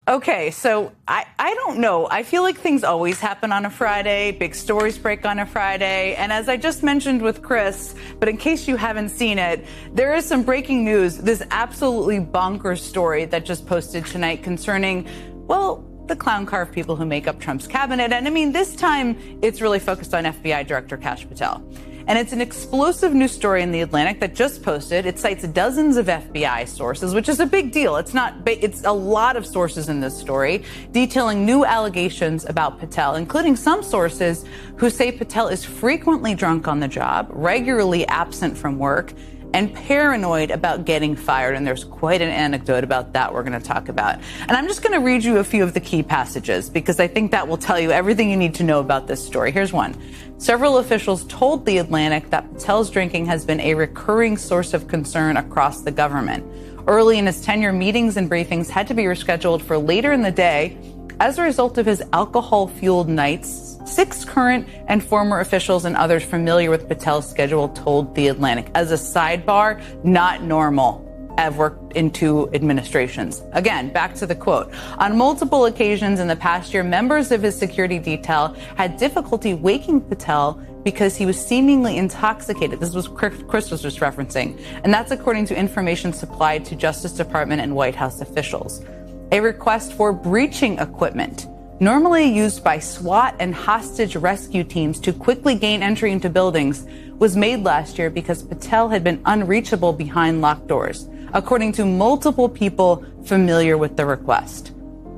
Okay, so I don't know. I feel like things always happen on a Friday. Big stories break on a Friday. And as I just mentioned with Chris, but in case you haven't seen it, there is some breaking news. This absolutely bonkers story that just posted tonight concerning, well, the clown car of people who make up Trump's cabinet. And I mean, this time it's really focused on FBI Director Kash Patel. And it's an explosive news story in The Atlantic that just posted. It cites dozens of FBI sources, which is a big deal. It's a lot of sources in this story detailing new allegations about Patel, including some sources who say Patel is frequently drunk on the job, regularly absent from work, and paranoid about getting fired. And there's quite an anecdote about that we're going to talk about. And I'm just going to read you a few of the key passages because I think that will tell you everything you need to know about this story. Here's one. Several officials told The Atlantic that Patel's drinking has been a recurring source of concern across the government. Early in his tenure, meetings and briefings had to be rescheduled for later in the day as a result of his alcohol-fueled nights. 6 current and former officials and others familiar with Patel's schedule told The Atlantic. As a sidebar, not normal. I've worked in 2 administrations. Again, back to the quote. On multiple occasions in the past year, members of his security detail had difficulty waking Patel because he was seemingly intoxicated. This was Chris was just referencing. And that's according to information supplied to Justice Department and White House officials. A request for breaching equipment, normally used by SWAT and hostage rescue teams to quickly gain entry into buildings, was made last year because Patel had been unreachable behind locked doors, according to multiple people familiar with the request.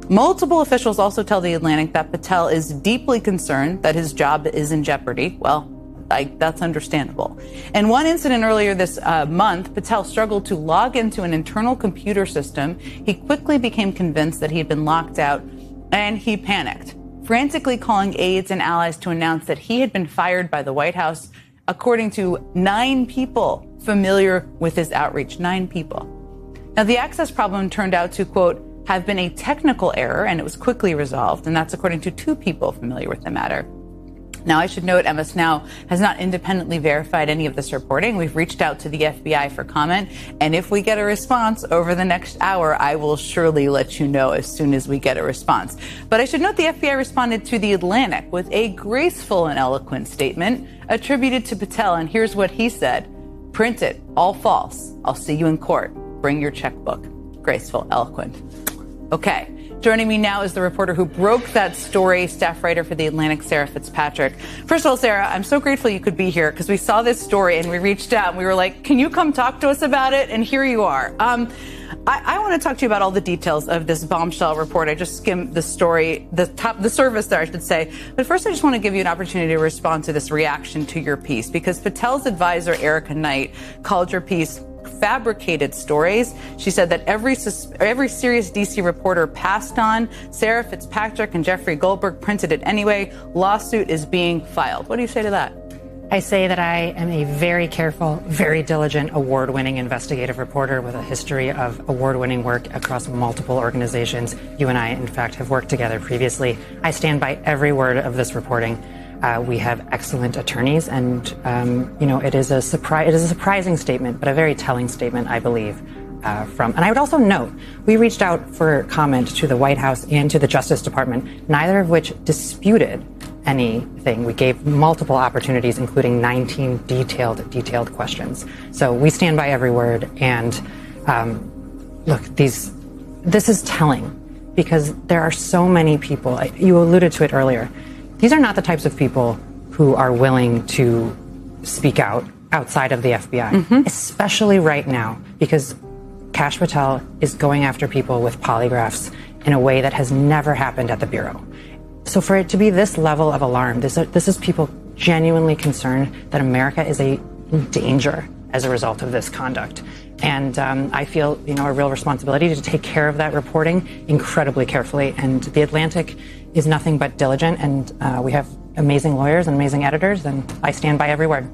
Multiple officials also tell The Atlantic that Patel is deeply concerned that his job is in jeopardy. Well, that's understandable. In one incident earlier this month, Patel struggled to log into an internal computer system. He quickly became convinced that he had been locked out, and he panicked, frantically calling aides and allies to announce that he had been fired by the White House, according to 9 people familiar with his outreach. 9 people. Now, the access problem turned out to, quote, have been a technical error, and it was quickly resolved. And that's according to 2 people familiar with the matter. Now, I should note MS Now has not independently verified any of this reporting. We've reached out to the FBI for comment, and if we get a response over the next hour, I will surely let you know as soon as we get a response. But I should note the FBI responded to The Atlantic with a graceful and eloquent statement attributed to Patel, and here's what he said. Print it, all false. I'll see you in court. Bring your checkbook. Graceful, eloquent. Okay. Joining me now is the reporter who broke that story, staff writer for The Atlantic, Sarah Fitzpatrick. First of all, Sarah, I'm so grateful you could be here because we saw this story and we reached out and we were like, can you come talk to us about it? And here you are. I want to talk to you about all the details of this bombshell report. I just skimmed the story, the service there, I should say. But first, I just want to give you an opportunity to respond to this reaction to your piece because Patel's advisor, Erica Knight, called your piece fabricated stories. She said that every serious DC reporter passed on. Sarah Fitzpatrick and Jeffrey Goldberg printed it anyway. Lawsuit is being filed. What do you say to that? I say that I am a very careful, very diligent, award-winning investigative reporter with a history of award-winning work across multiple organizations. You and I, in fact, have worked together previously. I stand by every word of this reporting. We have excellent attorneys, and it is a surprising statement, but a very telling statement, I believe. And I would also note, we reached out for comment to the White House and to the Justice Department, neither of which disputed anything. We gave multiple opportunities, including 19 detailed questions. So we stand by every word. And look, this is telling because there are so many people. You alluded to it earlier. These are not the types of people who are willing to speak out outside of the FBI, especially right now, because Kash Patel is going after people with polygraphs in a way that has never happened at the Bureau. So for it to be this level of alarm, this is people genuinely concerned that America is in danger as a result of this conduct. And I feel, a real responsibility to take care of that reporting incredibly carefully. And The Atlantic is nothing but diligent, and we have amazing lawyers and amazing editors, and I stand by every word.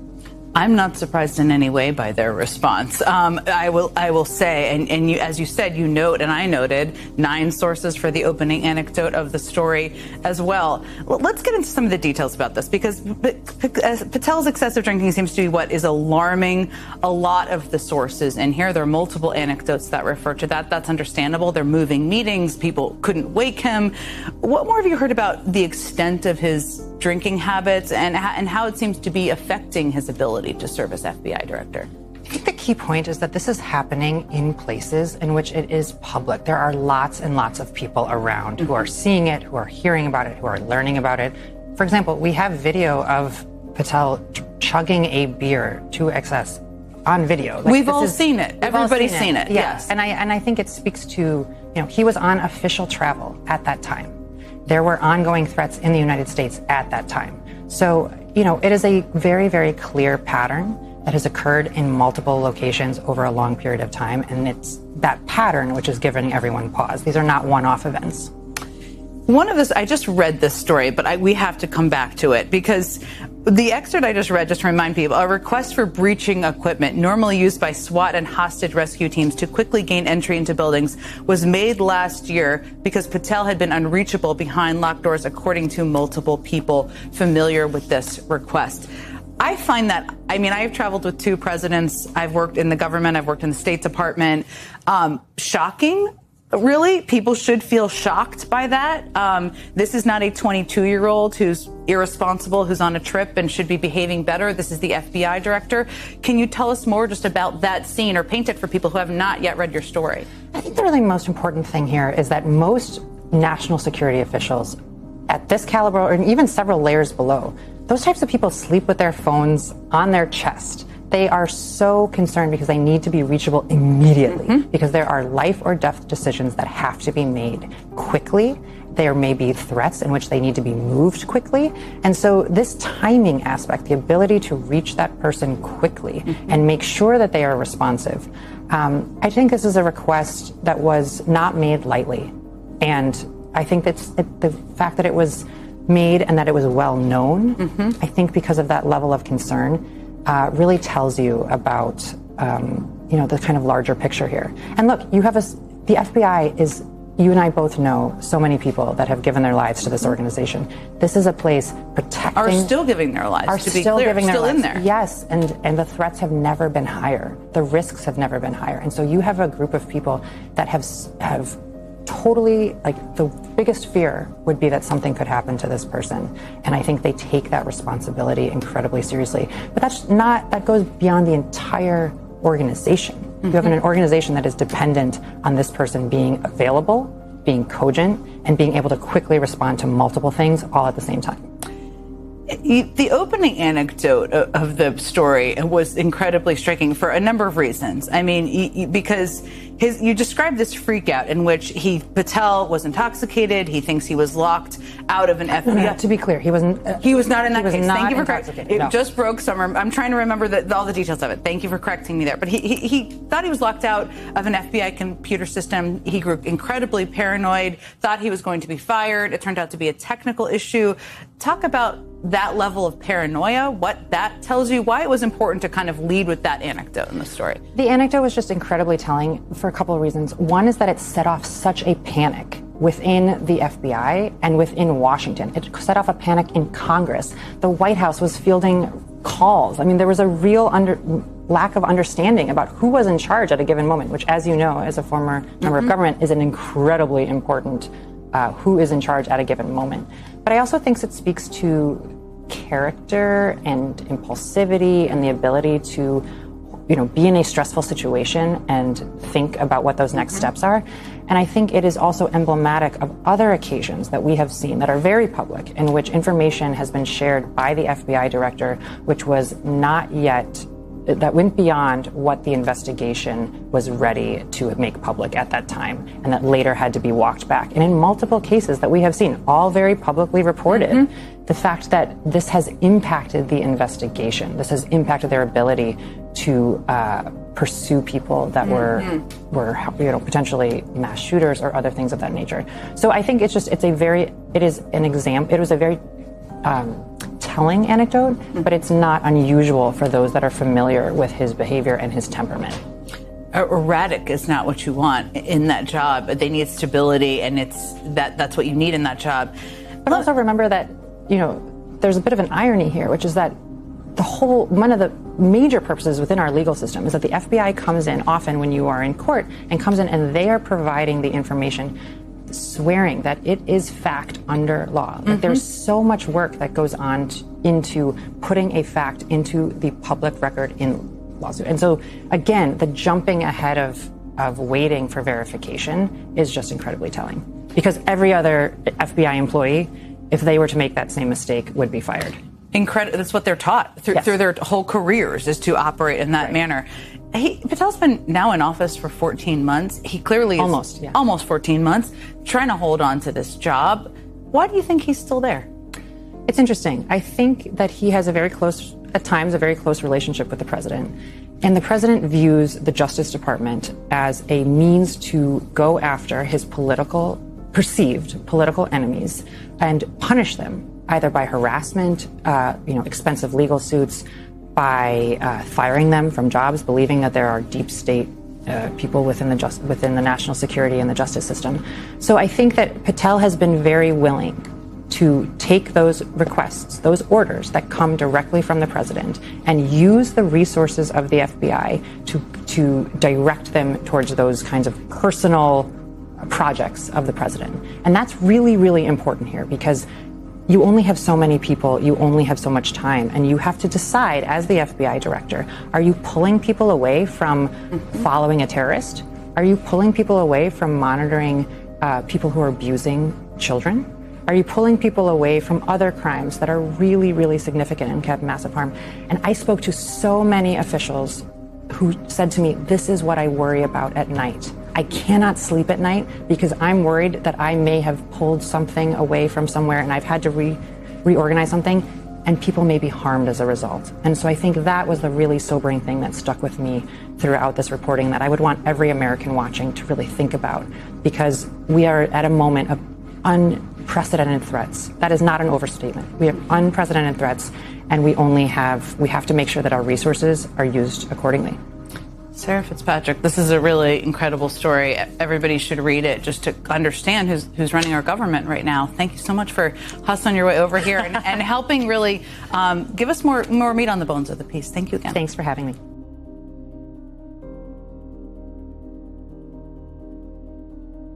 I'm not surprised in any way by their response. I will say, and you, as you said, you note, and I noted 9 sources for the opening anecdote of the story as well. Let's get into some of the details about this, because Patel's excessive drinking seems to be what is alarming a lot of the sources in here. There are multiple anecdotes that refer to that. That's understandable. They're moving meetings. People couldn't wake him. What more have you heard about the extent of his drinking habits and how it seems to be affecting his ability to serve as FBI director? I think the key point is that this is happening in places in which it is public. There are lots and lots of people around who are seeing it, who are hearing about it, who are learning about it. For example, we have video of Patel chugging a beer to excess on video. We've all seen it. Everybody's seen it. Yes. And I think it speaks to, he was on official travel at that time. There were ongoing threats in the United States at that time. So, it is a very, very clear pattern that has occurred in multiple locations over a long period of time. And it's that pattern which is giving everyone pause. These are not one-off events. I just read this story, but we have to come back to it, because the excerpt I just read, just to remind people, a request for breaching equipment normally used by SWAT and hostage rescue teams to quickly gain entry into buildings was made last year because Patel had been unreachable behind locked doors, according to multiple people familiar with this request. I find that, I've traveled with 2 presidents. I've worked in the government. I've worked in the State Department. Shocking. Really, people should feel shocked by that. This is not a 22-year-old who's irresponsible, who's on a trip and should be behaving better. This is the FBI director. Can you tell us more just about that scene, or paint it for people who have not yet read your story? I think the really most important thing here is that most national security officials at this caliber, or even several layers below, those types of people sleep with their phones on their chest. They are so concerned because they need to be reachable immediately, because there are life or death decisions that have to be made quickly. There may be threats in which they need to be moved quickly. And so this timing aspect, the ability to reach that person quickly and make sure that they are responsive, I think this is a request that was not made lightly. And I think that's the fact that it was made and that it was well known, I think because of that level of concern, really tells you about, the kind of larger picture here. And look, the FBI is, you and I both know so many people that have given their lives to this organization. This is a place protecting. Are still giving their lives, to be clear. Still in there. Yes, and the threats have never been higher. The risks have never been higher. And so you have a group of people that have totally, the biggest fear would be that something could happen to this person. And I think they take that responsibility incredibly seriously. But that goes beyond the entire organization. You have an organization that is dependent on this person being available, being cogent, and being able to quickly respond to multiple things all at the same time. The opening anecdote of the story was incredibly striking for a number of reasons. Because you described this freak out in which Patel was intoxicated. He thinks he was locked out of an FBI. No, to be clear, he wasn't. He was not in that case. Thank you for correcting. It just broke some. I'm trying to remember all the details of it. Thank you for correcting me there. But he thought he was locked out of an FBI computer system. He grew incredibly paranoid. Thought he was going to be fired. It turned out to be a technical issue. Talk about that level of paranoia, what that tells you, why it was important to kind of lead with that anecdote in the story. The anecdote was just incredibly telling for a couple of reasons. One is that it set off such a panic within the FBI and within Washington. It set off a panic in Congress. The White House was fielding calls. There was a real lack of understanding about who was in charge at a given moment, which, as you know, as a former member of government, is an incredibly important who is in charge at a given moment. But I also think it speaks to character and impulsivity and the ability to, be in a stressful situation and think about what those next steps are. And I think it is also emblematic of other occasions that we have seen that are very public, in which information has been shared by the FBI director, which was not yet, that went beyond what the investigation was ready to make public at that time, and that later had to be walked back. And in multiple cases that we have seen, all very publicly reported, the fact that this has impacted the investigation, this has impacted their ability to pursue people that were potentially mass shooters or other things of that nature. So I think it was a very telling anecdote, but it's not unusual for those that are familiar with his behavior and his temperament. Erratic is not what you want in that job. They need stability, and that's what you need in that job. But also remember that, there's a bit of an irony here, which is that one of the major purposes within our legal system is that the FBI comes in often when you are in court and comes in and they are providing the information, swearing that it is fact under law. Like there's so much work that goes on into putting a fact into the public record in lawsuit. And so again, the jumping ahead of waiting for verification is just incredibly telling, because every other FBI employee, if they were to make that same mistake, would be fired. That's what they're taught through their whole careers, is to operate in that manner. Patel's been now in office for 14 months. He clearly is almost 14 months trying to hold on to this job. Why do you think he's still there? It's interesting. I think that he has at times a very close relationship with the president. And the president views the Justice Department as a means to go after his perceived political enemies and punish them, either by harassment, expensive legal suits, by firing them from jobs, believing that there are deep state people within the national security and the justice system. So I think that Patel has been very willing to take those requests, those orders that come directly from the president, and use the resources of the FBI to direct them towards those kinds of personal projects of the president. And that's really, really important here, because you only have so many people, you only have so much time, and you have to decide as the FBI director, are you pulling people away from following a terrorist? Are you pulling people away from monitoring people who are abusing children? Are you pulling people away from other crimes that are really, really significant and can have massive harm? And I spoke to so many officials who said to me, this is what I worry about at night. I cannot sleep at night because I'm worried that I may have pulled something away from somewhere and I've had to reorganize something, and people may be harmed as a result. And so I think that was the really sobering thing that stuck with me throughout this reporting, that I would want every American watching to really think about, because we are at a moment of unprecedented threats. That is not an overstatement. We have unprecedented threats, and we have to make sure that our resources are used accordingly. Sarah Fitzpatrick, this is a really incredible story. Everybody should read it just to understand who's running our government right now. Thank you so much for hustling your way over here and helping really give us more meat on the bones of the piece. Thank you again. Thanks for having me.